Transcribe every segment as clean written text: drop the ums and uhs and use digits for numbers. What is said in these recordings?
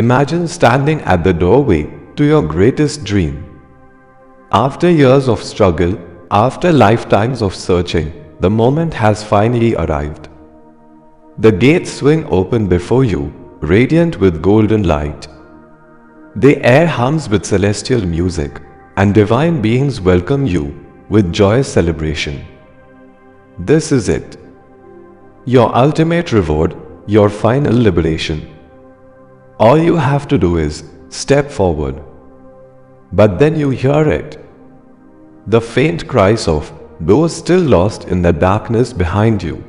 Imagine standing at the doorway to your greatest dream. After years of struggle, after lifetimes of searching, the moment has finally arrived. The gates swing open before you, radiant with golden light. The air hums with celestial music, and divine beings welcome you with joyous celebration. This is it. Your ultimate reward, your final liberation. All you have to do is step forward. But then you hear it. The faint cries of those still lost in the darkness behind you.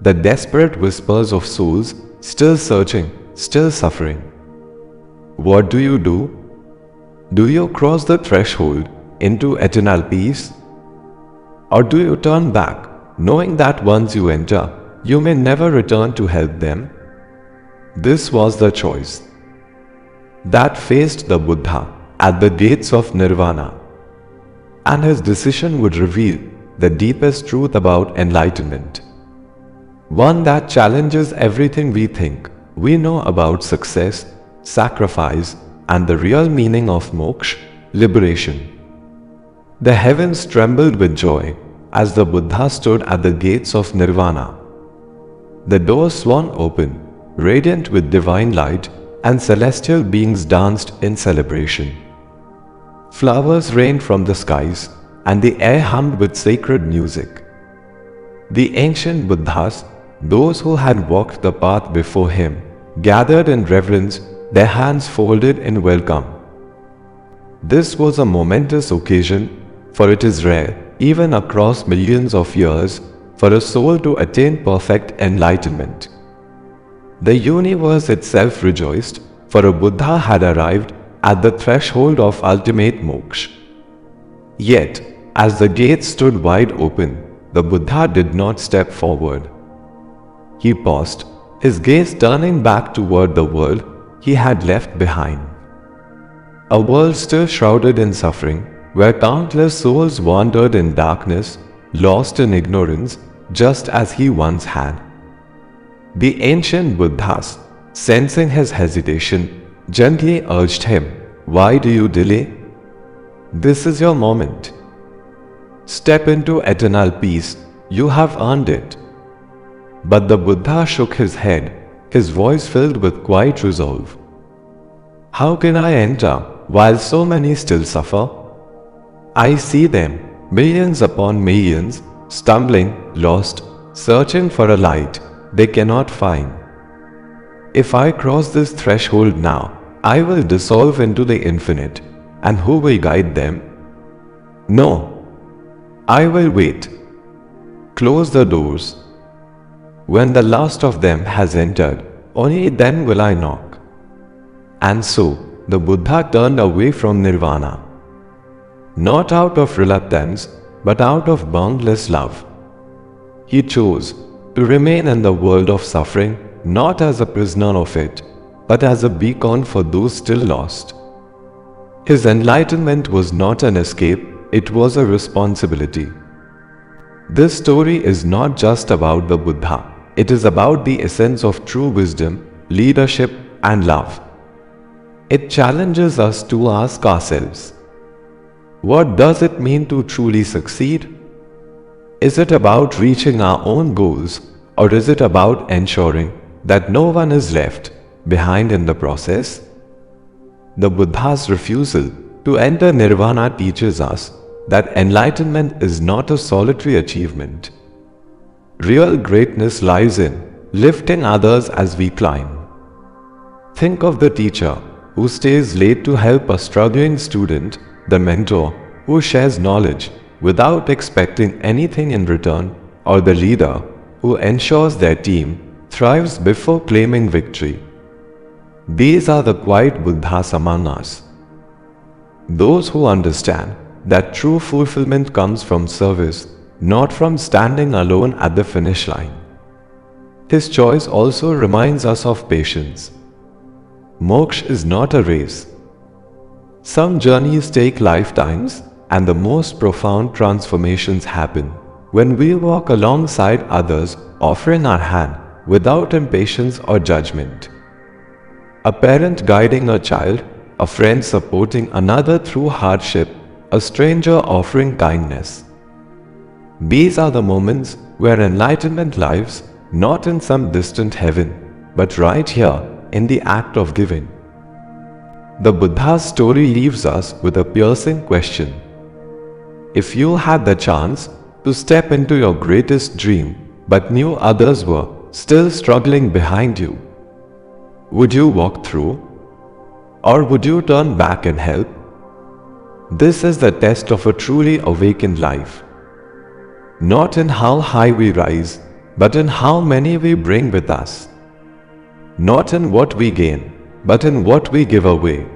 The desperate whispers of souls still searching, still suffering. What do? Do you cross the threshold into eternal peace? Or do you turn back, knowing that once you enter, you may never return to help them? This was the choice that faced the Buddha at the gates of Nirvana, and his decision would reveal the deepest truth about enlightenment. One that challenges everything we think we know about success, sacrifice, and the real meaning of moksha, liberation. The heavens trembled with joy as the Buddha stood at the gates of Nirvana. The door swung open, radiant with divine light, and celestial beings danced in celebration. Flowers rained from the skies, and the air hummed with sacred music. The ancient Buddhas, those who had walked the path before him, gathered in reverence, their hands folded in welcome. This was a momentous occasion, for it is rare, even across millions of years, for a soul to attain perfect enlightenment. The universe itself rejoiced, for a Buddha had arrived at the threshold of ultimate moksha. Yet, as the gates stood wide open, the Buddha did not step forward. He paused, his gaze turning back toward the world he had left behind. A world still shrouded in suffering, where countless souls wandered in darkness, lost in ignorance, just as he once had. The ancient Buddhas, sensing his hesitation, gently urged him, "Why do you delay? This is your moment. Step into eternal peace, you have earned it." But the Buddha shook his head, his voice filled with quiet resolve. "How can I enter while so many still suffer? I see them, millions upon millions, stumbling, lost, searching for a light they cannot find. If I cross this threshold now, I will dissolve into the infinite, and who will guide them? No, I will wait. Close the doors. When the last of them has entered, only then will I knock." And so, the Buddha turned away from Nirvana. Not out of reluctance, but out of boundless love. He chose to remain in the world of suffering, not as a prisoner of it, but as a beacon for those still lost. His enlightenment was not an escape, it was a responsibility. This story is not just about the Buddha, it is about the essence of true wisdom, leadership, and love. It challenges us to ask ourselves, what does it mean to truly succeed? Is it about reaching our own goals, or is it about ensuring that no one is left behind in the process? The Buddha's refusal to enter Nirvana teaches us that enlightenment is not a solitary achievement. Real greatness lies in lifting others as we climb. Think of the teacher who stays late to help a struggling student, the mentor who shares knowledge without expecting anything in return, or the leader who ensures their team thrives before claiming victory. These are the quiet Buddhas among us. Those who understand that true fulfillment comes from service, not from standing alone at the finish line. His choice also reminds us of patience. Moksha is not a race. Some journeys take lifetimes, and the most profound transformations happen when we walk alongside others, offering our hand without impatience or judgment. a parent guiding a child, a friend supporting another through hardship, a stranger offering kindness. These are the moments where enlightenment lives, not in some distant heaven, but right here in the act of giving. The Buddha's story leaves us with a piercing question. If you had the chance to step into your greatest dream, but knew others were still struggling behind you, would you walk through? Or would you turn back and help? This is the test of a truly awakened life. Not in how high we rise, but in how many we bring with us. Not in what we gain, but in what we give away.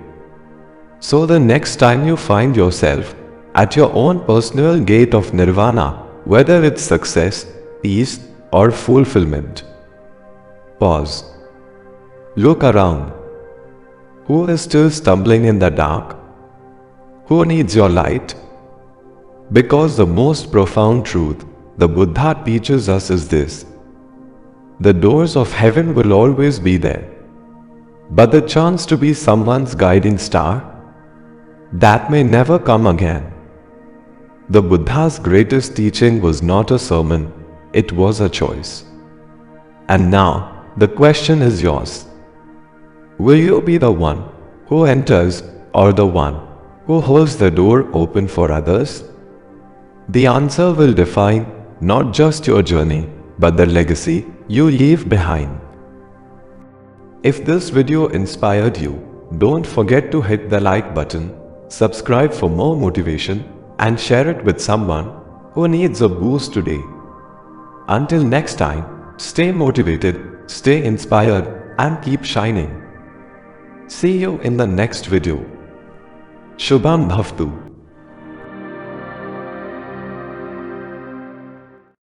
So the next time you find yourself at your own personal gate of nirvana, whether it's success, peace, or fulfillment, pause. Look around. Who is still stumbling in the dark? Who needs your light? Because the most profound truth the Buddha teaches us is this: the doors of heaven will always be there, but the chance to be someone's guiding star, that may never come again. The Buddha's greatest teaching was not a sermon, it was a choice. And now, the question is yours. Will you be the one who enters or the one who holds the door open for others? The answer will define not just your journey, but the legacy you leave behind. If this video inspired you, don't forget to hit the like button, subscribe for more motivation, and share it with someone who needs a boost today. Until next time, stay motivated, stay inspired, and keep shining. See you in the next video. Shubham Bhavtu.